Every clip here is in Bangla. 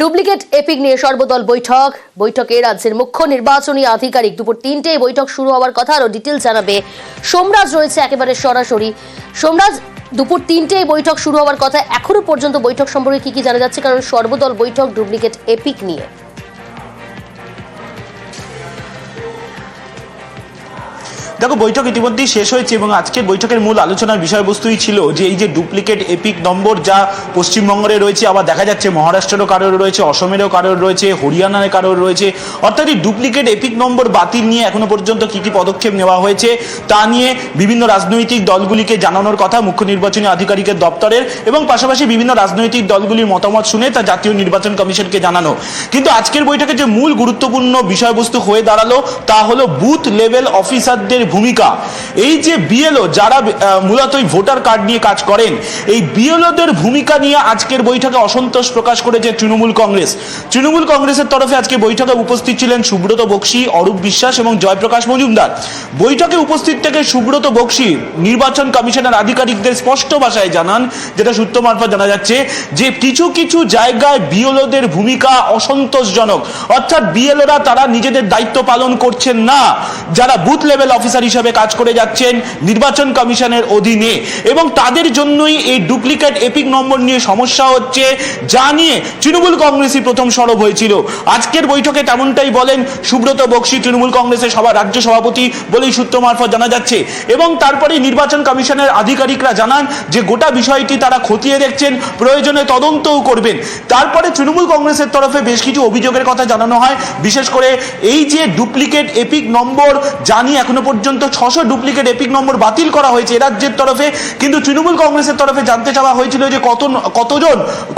ডুপ্লিকেট এপিক নিয়ে সর্বদল বৈঠকে রাজ্যের মুখ্য নির্বাচনী আধিকারিক দুপুর 3টেয় বৈঠক শুরু হওয়ার কথা। আরো ডিটেইলস জানাবে সোমরাজ রয়েছে একেবারে সরাসরি। সোমরাজ, দুপুর 3টেয় বৈঠক শুরু হওয়ার কথা, এখনো পর্যন্ত বৈঠক সম্পর্কে কি জানা যাচ্ছে? কারণ সর্বদল বৈঠক ডুপ্লিকেট এপিক নিয়ে। দেখো, বৈঠক ইতিমধ্যেই শেষ হয়েছে এবং আজকের বৈঠকের মূল আলোচনার বিষয়বস্তুই ছিল যে এই যে ডুপ্লিকেট এপিক নম্বর যা পশ্চিমবঙ্গের রয়েছে, আবার দেখা যাচ্ছে মহারাষ্ট্রেরও কারোর রয়েছে, অসমেরও কারোর রয়েছে, হরিয়ানার কারোর রয়েছে, অর্থাৎ এই ডুপ্লিকেট এপিক নম্বর বাতিল নিয়ে এখনো পর্যন্ত কি কি পদক্ষেপ নেওয়া হয়েছে তা নিয়ে বিভিন্ন রাজনৈতিক দলগুলিকে জানানোর কথা মুখ্য নির্বাচনী আধিকারিকের দপ্তরের, এবং পাশাপাশি বিভিন্ন রাজনৈতিক দলগুলির মতামত শুনে তা জাতীয় নির্বাচন কমিশনকে জানানো। কিন্তু আজকের বৈঠকে যে মূল গুরুত্বপূর্ণ বিষয়বস্তু হয়ে দাঁড়ালো তা হলো বুথ লেভেল অফিসারদের ভূমিকা। এই যে বিএলও যারা মূলত ভোটার কার্ড নিয়ে কাজ করেন, এই বিএলওদের ভূমিকা নিয়ে আজকের বৈঠকে অসন্তোষ প্রকাশ করেছে তৃণমূল কংগ্রেস। তৃণমূল কংগ্রেসের তরফে আজকে বৈঠকে উপস্থিত ছিলেন সুব্রত বক্সী, অরূপ বিশ্বাস এবং জয়প্রকাশ মজুমদার। বৈঠকে উপস্থিত থেকে সুব্রত বক্সী নির্বাচন কমিশনের আধিকারিকদের স্পষ্ট ভাষায় জানান, যেটা সূত্র মারফত জানা যাচ্ছে, যে কিছু কিছু জায়গায় বিএলওদের ভূমিকা অসন্তোষজনক, অর্থাৎ বিএলওরা তারা নিজেদের দায়িত্ব পালন করছেন না, যারা বুথ লেভেল অফিসার হিসেবে কাজ করে যাচ্ছেন নির্বাচন কমিশনের অধীনে, এবং তাদের জন্যই এই ডুপ্লিকেট এপিক নম্বর নিয়ে সমস্যা হচ্ছে, যা নিয়ে তৃণমূল কংগ্রেসই প্রথম সরব হয়েছিল। আজকের বৈঠকে তেমনটাই বলেন সুব্রত বক্সী, তৃণমূল কংগ্রেসের রাজ্য সভাপতি বলেই সূত্র মারফত জানা যাচ্ছে। এবং তারপরে নির্বাচন কমিশনের আধিকারিকরা জানান যে গোটা বিষয়টি তারা খতিয়ে দেখছেন, প্রয়োজনে তদন্তও করবেন। তারপরে তৃণমূল কংগ্রেসের তরফে বেশ কিছু অভিযোগের কথা জানানো হয়, বিশেষ করে এই যে ডুপ্লিকেট এপিক নম্বর জানি এখনো পর্যন্ত 600 ডুপ্লিকেট এপিক নম্বর বাতিল করা হয়েছে রাজ্যের তরফে, কিন্তু তৃণমূল কংগ্রেসের তরফে জানতে চাওয়া হয়েছিল যে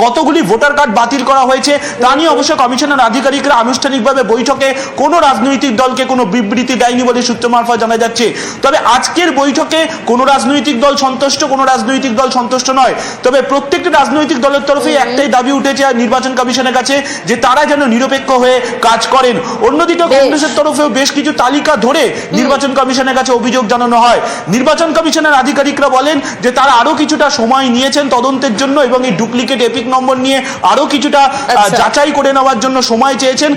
কতগুলি ভোটার কার্ড বাতিল করা হয়েছে। তা নিয়ে অবশ্য কমিশনের আধিকারিকরা আনুষ্ঠানিকভাবে বৈঠকে কোনো রাজনৈতিক দলকে কোনো বিবৃতি দেয়নি বলে সূত্র মারফত জানা যাচ্ছে। তবে আজকের বৈঠকে কোনো রাজনৈতিক দল সন্তুষ্ট, কোনো রাজনৈতিক দল সন্তুষ্ট নয়। তবে প্রত্যেকটা রাজনৈতিক দলের তরফে একটাই দাবি উঠেছে নির্বাচন কমিশনের কাছে, যে তারা যেন নিরপেক্ষ হয়ে কাজ করেন। অন্যদিকে কংগ্রেসের তরফেও বেশ কিছু তালিকা ধরে নির্বাচন কমিশনের কাছে অভিযোগ জানানো হয়। নির্বাচন কমিশনের আধিকারিকরা বলেন যে তারা আরো কিছুটা সময় নিয়েছেন তদন্তের জন্য, এবং এই ডুপ্লিকেট এপিক নম্বর নিয়ে আরো কিছুটা যাচাই করে নেওয়ার জন্য সময় চেয়েছেন।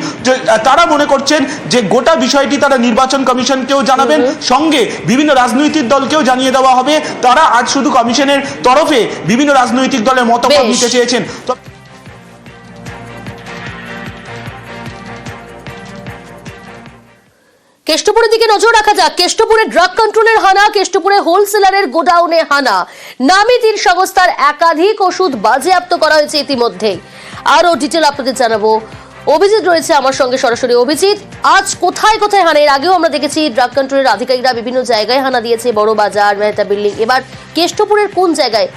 তারা মনে করছেন যে গোটা বিষয়টি তারা নির্বাচন কমিশনকেও জানাবেন, সঙ্গে বিভিন্ন রাজনৈতিক দলকেও জানিয়ে দেওয়া হবে। তারা আজ শুধু কমিশনের তরফে বিভিন্ন রাজনৈতিক দলের মতামত নিতে চেয়েছেন। কেষ্টপুরের দিকে নজর রাখা যাক। কেষ্টপুরে ড্রাগ কন্ট্রোলের হানা, কেষ্টপুরে হোলসেলারের গোডাউনে হানা, নামী 3 সংস্থার একাধিক ওষুধ বাজেয়াপ্ত করা হয়েছে ইতিমধ্যেই। আরো ডিটেল আপনাদের জানাবো। অভিজিৎ রয়েছে আমার সঙ্গে সরাসরি। অভিজিৎ, আজ কোথায় কোথায় হানা? এর আগেও আমরা দেখেছি ড্রাগ কন্ট্রোলের আধিকারিকরা বিভিন্ন জায়গায় হানা দিয়েছে, বড় বাজার, মেহতা বিল্ডিং। এবার কেষ্টপুরের কোন জায়গায়?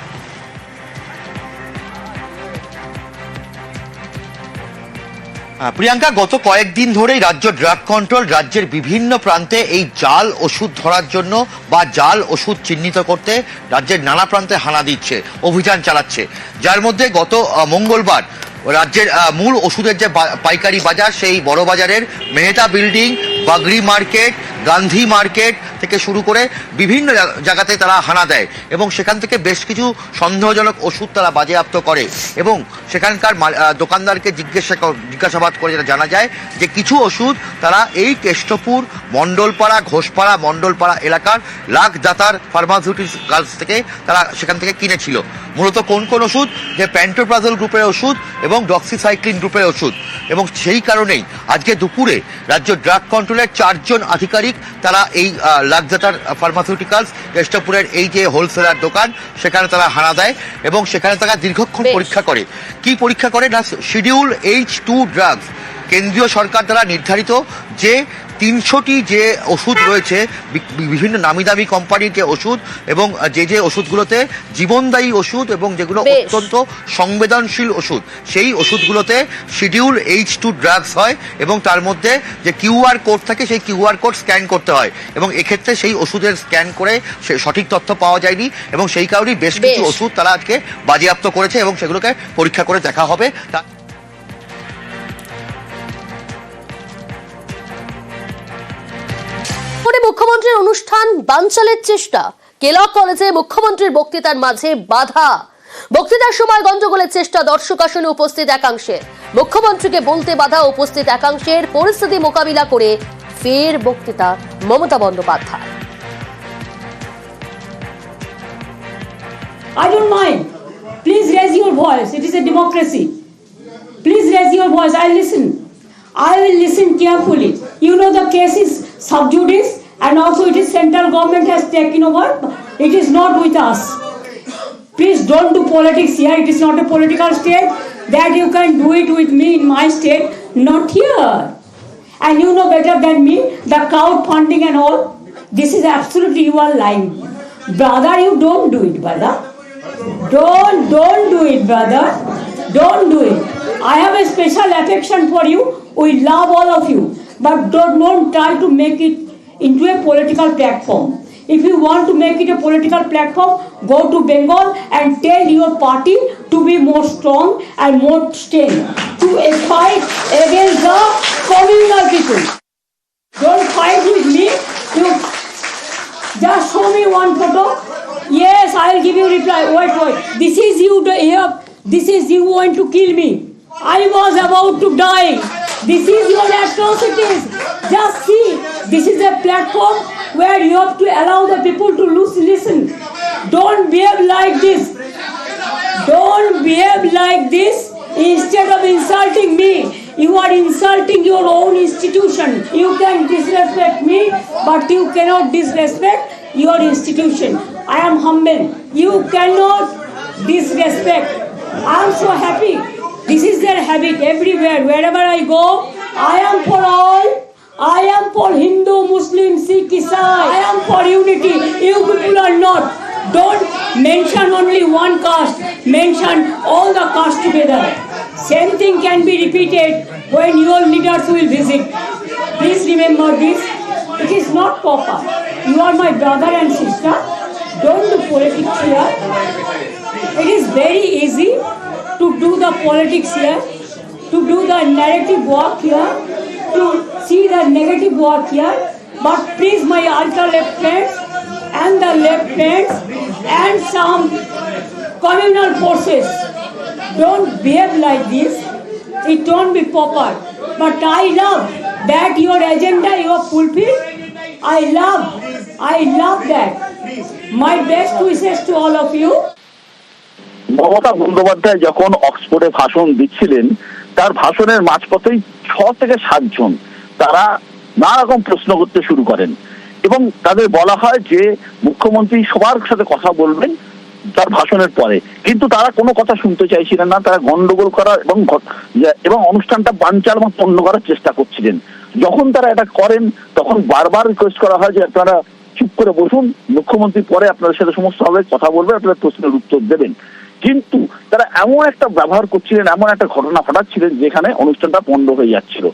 প্রিয়াঙ্কা, গত কয়েকদিন ধরেই রাজ্য ড্রাগ কন্ট্রোল রাজ্যের বিভিন্ন প্রান্তে এই জাল ওষুধ ধরার জন্য বা জাল ওষুধ চিহ্নিত করতে রাজ্যের নানা প্রান্তে হানা দিচ্ছে, অভিযান চালাচ্ছে। যার মধ্যে গত মঙ্গলবার রাজ্যের মূল ওষুধের যে পাইকারি বাজার, সেই বড় বাজারের মেহতা বিল্ডিং, বাগরি মার্কেট, গান্ধী মার্কেট থেকে শুরু করে বিভিন্ন জায়গাতে তারা হানা দেয়, এবং সেখান থেকে বেশ কিছু সন্দেহজনক ওষুধ তারা বাজেয়াপ্ত করে। এবং সেখানকার দোকানদারকে জিজ্ঞাসাবাদ করে যেটা জানা যায় যে কিছু ওষুধ তারা এই কেষ্টপুর, মণ্ডলপাড়া, ঘোষপাড়া, মণ্ডলপাড়া এলাকার লাখদাতার ফার্মাসিউটিক্যালস থেকে তারা সেখান থেকে কিনেছিল। মূলত কোন কোন ওষুধ? যে প্যান্টোপ্রাজল গ্রুপের ওষুধ এবং ডক্সিসাইক্লিন গ্রুপের ওষুধ। এবং সেই কারণেই আজকে দুপুরে রাজ্য ড্রাগ কন্ট্রোলের 4 জন আধিকারিক তারা এই লাখদাতার ফার্মাসিউটিক্যালস কেষ্টপুরের এই যে হোলসেলার দোকান, সেখানে তারা হানা দেয় এবং সেখানে তারা দীর্ঘক্ষণ পরীক্ষা করে। কি পরীক্ষা করে না, শিডিউল H2 ড্রাগস, কেন্দ্রীয় সরকার দ্বারা নির্ধারিত যে 300টি যে ওষুধ রয়েছে, বিভিন্ন নামি দামি কোম্পানির যে ওষুধ, এবং যে ওষুধগুলোতে জীবনদায়ী ওষুধ এবং যেগুলো অত্যন্ত সংবেদনশীল ওষুধ, সেই ওষুধগুলোতে শিডিউল H2 ড্রাগস হয়, এবং তার মধ্যে যে QR কোড থাকে সেই QR কোড স্ক্যান করতে হয়। এবং এক্ষেত্রে সেই ওষুধের স্ক্যান করে সঠিক তথ্য পাওয়া যায়নি, এবং সেই কারণেই বেশ কিছু ওষুধ তারা আজকে বাজেয়াপ্ত করেছে এবং সেগুলোকে পরীক্ষা করে দেখা হবে। মুখ্যমন্ত্রীর অনুষ্ঠান বানচালের চেষ্টা, কেলক কলেজে মুখ্যমন্ত্রীর বক্তৃতার মাঝে বাধা। বক্তৃতার সময় গন্ডগোলের চেষ্টা দর্শক আসনে উপস্থিত একাংশের। মুখ্যমন্ত্রীকে বলতে বাধা উপস্থিত একাংশের। পরিস্থিতি মোকাবিলা করে ফের বক্তৃতা Mamata Bandyopadhyay. I don't mind. Please raise your voice. It is a democracy. Please raise your voice. I listen. I will listen carefully. You know the case is sub judice and also it is central government has taken over. It is not with us. Please don't do politics here. It is not a political state that you can do it with me in my state. Not here. And you know better than me the crowdfunding and all. This is absolutely you are lying. Brother, you don't do it, brother. Don't do it, brother. Don't do it. I have a special affection for you. We love all of you. But don't try to make it into a political platform. If you want to make it a political platform, go to Bengal and tell your party to be more strong and more strength to fight against the communal people. Don't fight with me. You just show me one photo. Yes, I will give you reply. Wait. This is you here. This is you want to kill me. I was about to die. This is your atrocities. Just see. This is a platform where you have to allow the people to listen. Don't behave like this. Don't behave like this. Instead of insulting me, you are insulting your own institution. You can disrespect me, but you cannot disrespect your institution. I am humble. You cannot disrespect. I am so happy. This is their habit everywhere. Wherever I go, I am for all. I am for Hindu, Muslim, Sikh, Isai. I am for unity. You people are not. Don't mention only one caste. Mention all the castes together. Same thing can be repeated when your leaders will visit. Please remember this. It is not proper. You are my brother and sister. Don't do politics here. It is very easy to do the politics here, to do the narrative work here, to see the negative work here. But please, my ultra left friends and the left friends and some communal forces, don't behave like this. It don't be proper. But I love that your agenda you have fulfilled. I love that. My best wishes to all of you. Mamata Bandyopadhyay যখন অক্সফোর্ডে ভাষণ দিচ্ছিলেন, তার ভাষণের মাঝপথেই 6 থেকে 7 জন তারা নানা রকম প্রশ্ন করতে শুরু করেন এবং তাদের বলা হয় যে মুখ্যমন্ত্রী সবার সাথে কথা বলবেন তার ভাষণের পরে, কিন্তু তারা কোনো কথা শুনতে চাইছিলেন না। তারা গন্ডগোল করা এবং অনুষ্ঠানটা বানচাল মতো অন্য করার চেষ্টা করছিলেন। যখন তারা এটা করেন তখন বারবার রিকোয়েস্ট করা হয় যে আপনারা চুপ করে বসুন, মুখ্যমন্ত্রী পরে আপনাদের সাথে সমস্ত ভাবে কথা বলবে, আপনারা প্রশ্নের উত্তর দেবেন। কিন্তু তারা এমন একটা ব্যবহার করছিলেন, এমন একটা ঘটনা ঘটাচ্ছিলেন যেখানে অনুষ্ঠানটা পণ্ড হয়ে যাচ্ছিল।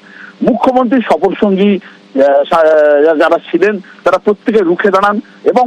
মুখ্যমন্ত্রীর সফরসঙ্গী যারা ছিলেন তারা প্রত্যেকে রুখে দাঁড়ান এবং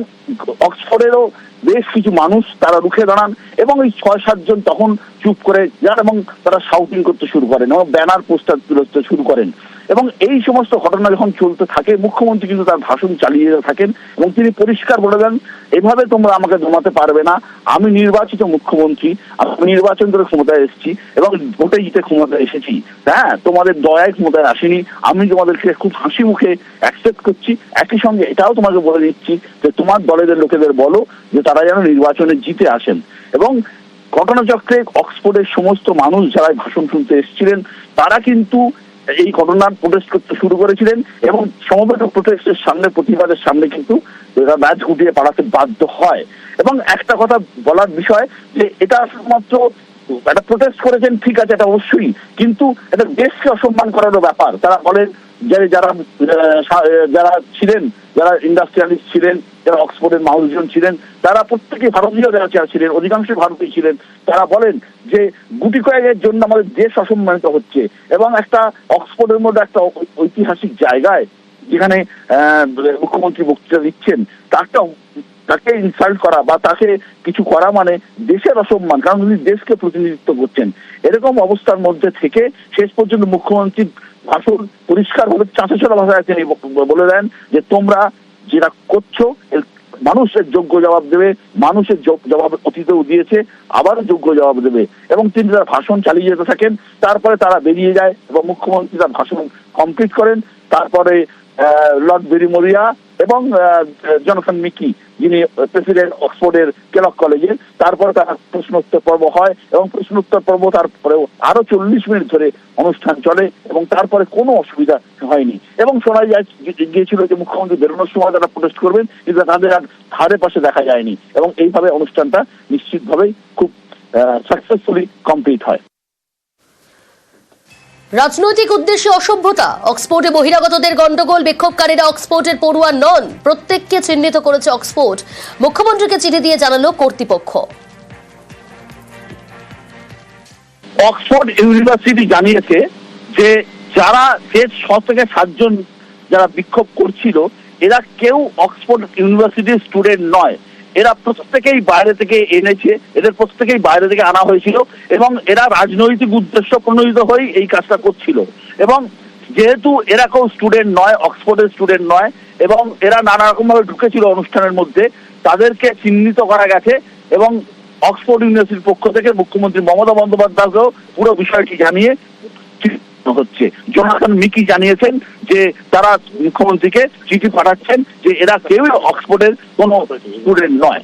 অক্সফোর্ডেরও বেশ কিছু মানুষ তারা রুখে দাঁড়ান এবং এই 6-7 জন তখন চুপ করে যান এবং তারা শাউটিং করতে শুরু করেন এবং ব্যানার পোস্টার তুলতে শুরু করেন। এবং এই সমস্ত ঘটনা যখন চলতে থাকে মুখ্যমন্ত্রী কিন্তু তার ভাষণ চালিয়ে যেতে থাকেন এবং তিনি পরিষ্কার বলে দেন, এভাবে তোমরা আমাকে দমাতে পারবে না, আমি নির্বাচিত মুখ্যমন্ত্রী, আমি নির্বাচন করে ক্ষমতায় এসেছি এবং ভোটে জিতে ক্ষমতায় এসেছি। হ্যাঁ, তোমাদের দয়ায় ক্ষমতায় আসেনি, আমি তোমাদেরকে খুব হাসি মুখে অ্যাকসেপ্ট করছি। একই সঙ্গে এটাও তোমাকে বলে দিচ্ছি যে তোমার দলের লোকেদের বলো যে তারা যেন নির্বাচনে জিতে আসেন। এবং ঘটনাচক্রে অক্সফোর্ডের সমস্ত মানুষ যারা ভাষণ শুনতে এসেছিলেন তারা কিন্তু এই ঘটনার প্রোটেস্ট করতে শুরু করেছিলেন এবং সমবেত প্রোটেস্টের সামনে, প্রতিবাদের সামনে কিন্তু এরা ব্যাচ গুটিয়ে পাঠাতে বাধ্য হয়। এবং একটা কথা বলার বিষয় যে এটা শুধুমাত্র একটা প্রোটেস্ট করেছেন, ঠিক আছে, এটা অবশ্যই, কিন্তু এটা দেশকে অসম্মান করারও ব্যাপার। তারা বলেন যে যারা ছিলেন, যারা ইন্ডাস্ট্রিয়ালিস্ট ছিলেন, যারা অক্সফোর্ডের মানুষজন ছিলেন, তারা প্রত্যেকেই ভারতীয় যারা ছিলেন, অধিকাংশ ভারতীয় ছিলেন, তারা বলেন যে গুটি কয়েকের জন্য আমাদের দেশ অসম্মানিত হচ্ছে। এবং একটা অক্সফোর্ডের মধ্যে একটা ঐতিহাসিক জায়গায় যেখানে মুখ্যমন্ত্রী বক্তৃতা দিচ্ছেন, তাকে ইনসাল্ট করা বা তাকে কিছু করা মানে দেশের অসম্মান, কারণ উনি দেশকে প্রতিনিধিত্ব করছেন। এরকম অবস্থার মধ্যে থেকে শেষ পর্যন্ত মুখ্যমন্ত্রী ভাষণ পরিষ্কারভাবে চাঁচাছোড়া ভাষায় তিনি বলে দেন যে তোমরা যেটা করছো মানুষের যোগ্য জবাব দেবে, মানুষের জবাব অতীতেও দিয়েছে, আবারও যোগ্য জবাব দেবে। এবং তিনি তার ভাষণ চালিয়ে যেতে থাকেন, তারপরে তারা বেরিয়ে যায় এবং মুখ্যমন্ত্রী তার ভাষণ কমপ্লিট করেন। তারপরে লর্ড বেরিমোরিয়া এবং জনসন মিকি, যিনি প্রেসিডেন্ট অক্সফোর্ডের কেলক কলেজের, তারপরে তার প্রশ্নোত্তর পর্ব হয় এবং প্রশ্নোত্তর পর্ব তারপরেও আরো 40 মিনিট ধরে অনুষ্ঠান চলে এবং তারপরে কোনো অসুবিধা হয়নি। এবং শোনা গিয়েছিল যে মুখ্যমন্ত্রী বেরোনোর সময় তারা প্রোটেস্ট করবেন, কিন্তু তাদের আর ধারে পাশে দেখা যায়নি এবং এইভাবে অনুষ্ঠানটা নিশ্চিতভাবেই খুব সাকসেসফুলি কমপ্লিট হয়। রাজনৈতিক উদ্দেশ্যে অসভ্যতা, অক্সফোর্ডে বহিরাগতদের গন্ডগোল, বিক্ষোভকারীরা অক্সফোর্ডের পড়ুয়া নন, প্রত্যেককে চিহ্নিত করেছে অক্সফোর্ড। মুখ্যমন্ত্রীকে চিঠি দিয়ে জানালো কর্তৃপক্ষ। অক্সফোর্ড ইউনিভার্সিটি জানিয়েছে যে যারা 6 থেকে 7 জন যারা বিক্ষোভ করছিল, এরা কেউ অক্সফোর্ড ইউনিভার্সিটির স্টুডেন্ট নয়। এরা প্রত্যেকেই বাইরে থেকে এনেছে, এদের প্রত্যেকেই বাইরে থেকে আনা হয়েছিল এবং এরা রাজনৈতিক উদ্দেশ্য প্রণোদিত হয়ে এই কাজটা করছিল। এবং যেহেতু এরা কেউ স্টুডেন্ট নয়, অক্সফোর্ডের স্টুডেন্ট নয়, এবং এরা নানা রকম ভাবে ঢুকেছিল অনুষ্ঠানের মধ্যে, তাদেরকে চিহ্নিত করা গেছে এবং অক্সফোর্ড ইউনিভার্সিটির পক্ষ থেকে মুখ্যমন্ত্রী মমতা বন্দ্যোপাধ্যায়কেও পুরো বিষয়টি জানিয়ে হচ্ছে। জোনাথন মিকি জানিয়েছেন যে তারা মুখ্যমন্ত্রীকে চিঠি পাঠাচ্ছেন যে এরা কেউই অক্সফোর্ডের কোনো স্টুডেন্ট নয়।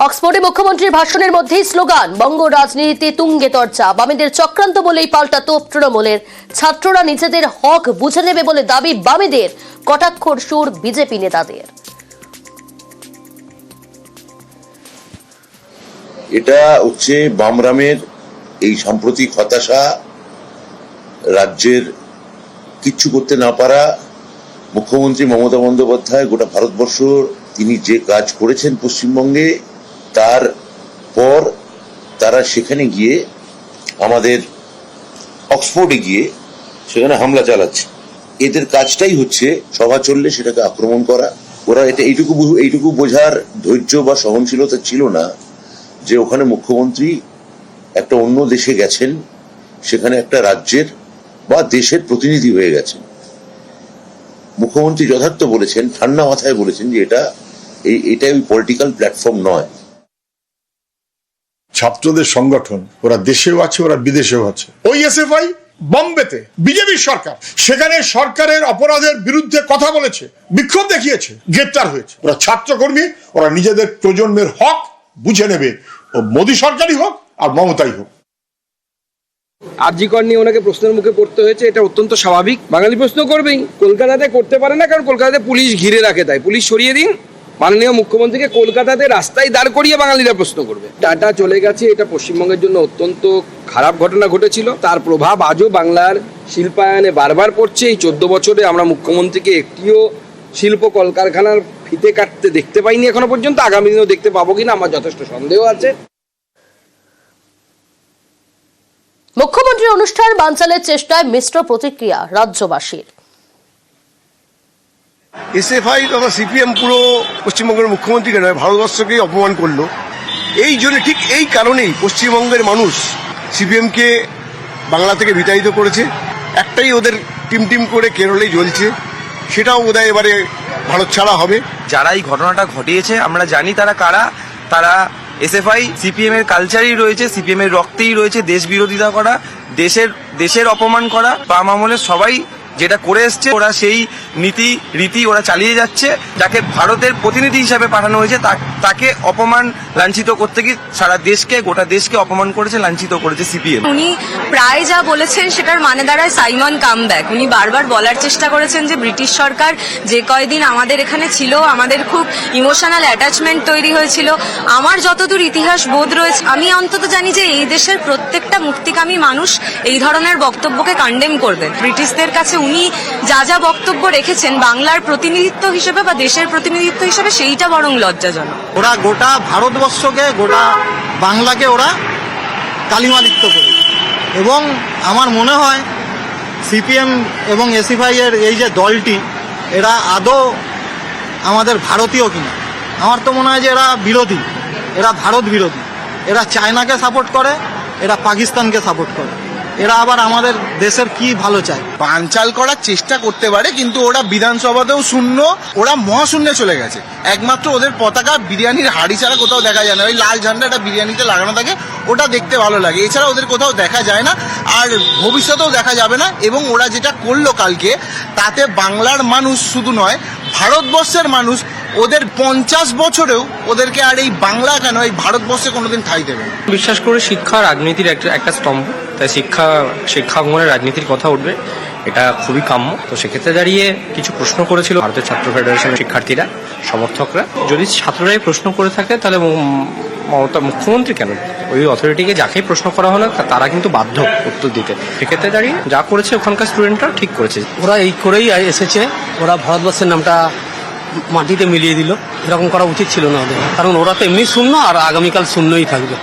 অক্সফোর্ডে মুখ্যমন্ত্রীর ভাষণের মধ্যেই স্লোগান, বঙ্গ রাজনীতিতে তুঙ্গে তর্চা, বামেদের চক্রান্ত বলেই পাল্টা তোপ তৃণমূলের, ছাত্ররা নিজেদের হক বুঝে নেবে বলে দাবি বামেদের, কটাক্ষর সুর বিজেপি নেতাদের। এটা হচ্ছে বামরামের এই সাম্প্রতিক হতাশা, রাজ্যের কিচ্ছু করতে না পারা। মুখ্যমন্ত্রী মমতা বন্দ্যোপাধ্যায় গোটা ভারতবর্ষ তিনি যে কাজ করেছেন পশ্চিমবঙ্গে, তার পর তারা সেখানে গিয়ে আমাদের অক্সফোর্ডে গিয়ে সেখানে হামলা চালাচ্ছে। এদের কাজটাই হচ্ছে সভা চললে সেটাকে আক্রমণ করা। ওরা এটা এইটুকু বোঝার ধৈর্য বা সহনশীলতা ছিল না যে ওখানে মুখ্যমন্ত্রী একটা অন্য দেশে গেছেন, সেখানে একটা রাজ্যের বা দেশের প্রতিনিধি হয়ে গেছেন। মুখ্যমন্ত্রী যথার্থ বলেছেন, ঠান্ডা মাথায় বলেছেন যে এটা ওই পলিটিক্যাল প্ল্যাটফর্ম নয়। ছাত্রদের সংগঠন ওরা দেশেও আছে, ওরা বিদেশেও আছে। ওই এসএফআই বম্বেতে বিজেপির সরকার, সেখানে সরকারের অপরাধের বিরুদ্ধে কথা বলেছে, বিক্ষোভ দেখিয়েছে, গ্রেপ্তার হয়েছে। ওরা ছাত্রকর্মী, ওরা নিজেদের প্রজন্মের হক বুঝে নেবে, ও মোদী সরকারই হোক আর মমতাই হোক। আরজি কর নিয়ে ওনাকে প্রশ্নের মুখে পড়তে হয়েছে, এটা অত্যন্ত স্বাভাবিক। বাঙালি প্রশ্ন করবেই, কলকাতাতে করতে পারে না, কারণ কলকাতাতে পুলিশ ঘিরে রাখে, তাই পুলিশ সরিয়ে দিন। মাননীয় মুখ্যমন্ত্রীকে কলকাতাতে রাস্তায় দাঁড় করিয়ে বাঙালিরা প্রশ্ন করবে। টাটা চলে গেছে, এটা পশ্চিমবঙ্গের জন্য অত্যন্ত খারাপ ঘটনা ঘটেছিল। তার প্রভাব আজও বাংলার শিল্পায়নে বারবার পড়ছে। এই 14 বছরে আমরা মুখ্যমন্ত্রীকে একটিও শিল্প কলকারখানার ফিতে কাটতে দেখতে পাইনি এখনো পর্যন্ত। আগামী দিনেও দেখতে পাবো কিনা আমার যথেষ্ট সন্দেহ আছে। মুখ্যমন্ত্রীর অনুষ্ঠান বানচালের চেষ্টায় মিশ্র প্রতিক্রিয়া রাজ্যবাসীর। এসএফআই তথা সিপিএম পুরো পশ্চিমবঙ্গের মুখ্যমন্ত্রীকে নয়, ভারতবর্ষকেই অপমান করলো। এই জন্য, ঠিক এই কারণেই পশ্চিমবঙ্গের মানুষ সিপিএমকে বাংলা থেকে বিতাড়িত করেছে। একটাই ওদের টিম করে কেরলেই জ্বলছে, সেটাও বোধহয় এবারে ভারত ছাড়া হবে। যারা এই ঘটনাটা ঘটিয়েছে আমরা জানি তারা কারা। তারা এসএফআই সিপিএম এর কালচারই রয়েছে, সিপিএম এর রক্তেই রয়েছে দেশ বিরোধিতা করা, দেশের অপমান করা। বাম আমলের সবাই যেটা করে এসছে, ওরা সেই নীতি রীতি ওরা চালিয়ে যাচ্ছে। যাকে ভারতের প্রতিনিধি হিসাবে পাঠানো হয়েছে তাকে অপমান লাঞ্ছিত করতে গিয়ে সারা দেশকে, গোটা দেশকে অপমান করেছে, লাঞ্ছিত করেছে সিপিএম। উনি প্রায় যা বলেছেন সেটার মানে দাঁড়ায় সাইমন কামব্যাক। উনি বারবার বলার চেষ্টা করেছেন যে ব্রিটিশ সরকার যে কয়দিন আমাদের এখানে ছিল, আমাদের খুব ইমোশনাল অ্যাটাচমেন্ট তৈরি হয়েছিল। আমার যতদূর ইতিহাস বোধ রয়েছে, আমি অন্তত জানি যে এই দেশের প্রত্যেকটা মুক্তিকামী মানুষ এই ধরনের বক্তব্যকে কন্ডেম করবেন। ব্রিটিশদের কাছে উনি যা বক্তব্য রেখেছেন বাংলার প্রতিনিধিত্ব হিসেবে বা দেশের প্রতিনিধিত্ব হিসেবে, সেইটা বরং লজ্জাজনক। ওরা গোটা ভারতবর্ষকে, গোটা বাংলাকে ওরা কালিমালিপ্ত করে। এবং আমার মনে হয় সিপিএম এবং এসএফআই এর এই যে দলটি, এরা আদৌ আমাদের ভারতীয় কিনা। আমার তো মনে হয় যে এরা বিরোধী, এরা ভারত বিরোধী। এরা চায়নাকে সাপোর্ট করে, এরা পাকিস্তানকে সাপোর্ট করে। এরা আবার আমাদের দেশের কি ভালো চায়? বানচাল করার চেষ্টা করতে পারে, কিন্তু ওরা বিধানসভাতেও শূন্য, ওরা মহাশূন্যে চলে গেছে। একমাত্র ওদের পতাকা বিরিয়ানির হাড়ি ছাড়া কোথাও দেখা যায় না। ওই লাল ঝান্ডাটা বিরিয়ানিতে লাগানো থাকে, ওটা দেখতে ভালো লাগে, এছাড়া ওদের কোথাও দেখা যায় না, আর ভবিষ্যতেও দেখা যাবে না। এবং ওরা যেটা করলো কালকে, তাতে বাংলার মানুষ শুধু নয়, ভারতবর্ষের মানুষ ওদের 50 বছরেও ওদেরকে আর এই বাংলা কেন, এই ভারতবর্ষে কোনোদিন ঠাঁই দেবে না। বিশ্বাস করে শিক্ষা রাজনীতির একটা স্তম্ভ, তাই শিক্ষা অঙ্গনের রাজনীতির কথা উঠবে, এটা খুবই কাম্য। তো সেক্ষেত্রে দাঁড়িয়ে কিছু প্রশ্ন করেছিল ভারতের ছাত্র ফেডারেশনের শিক্ষার্থীরা, সমর্থকরা। যদি ছাত্ররাই প্রশ্ন করে থাকে তাহলে মুখ্যমন্ত্রী কেন, ওই অথরিটিকে যাকেই প্রশ্ন করা হলো তারা কিন্তু বাধ্য উত্তর দিতে। সেক্ষেত্রে দাঁড়িয়ে যা করেছে ওখানকার স্টুডেন্টরা ঠিক করেছে। ওরা এই করেই এসেছে, ওরা ভারতবর্ষের নামটা মাটিতে মিলিয়ে দিল। এরকম করা উচিত ছিল না ওদের, কারণ ওরা তো এমনি শূন্য আর আগামীকাল শূন্যই থাকবে।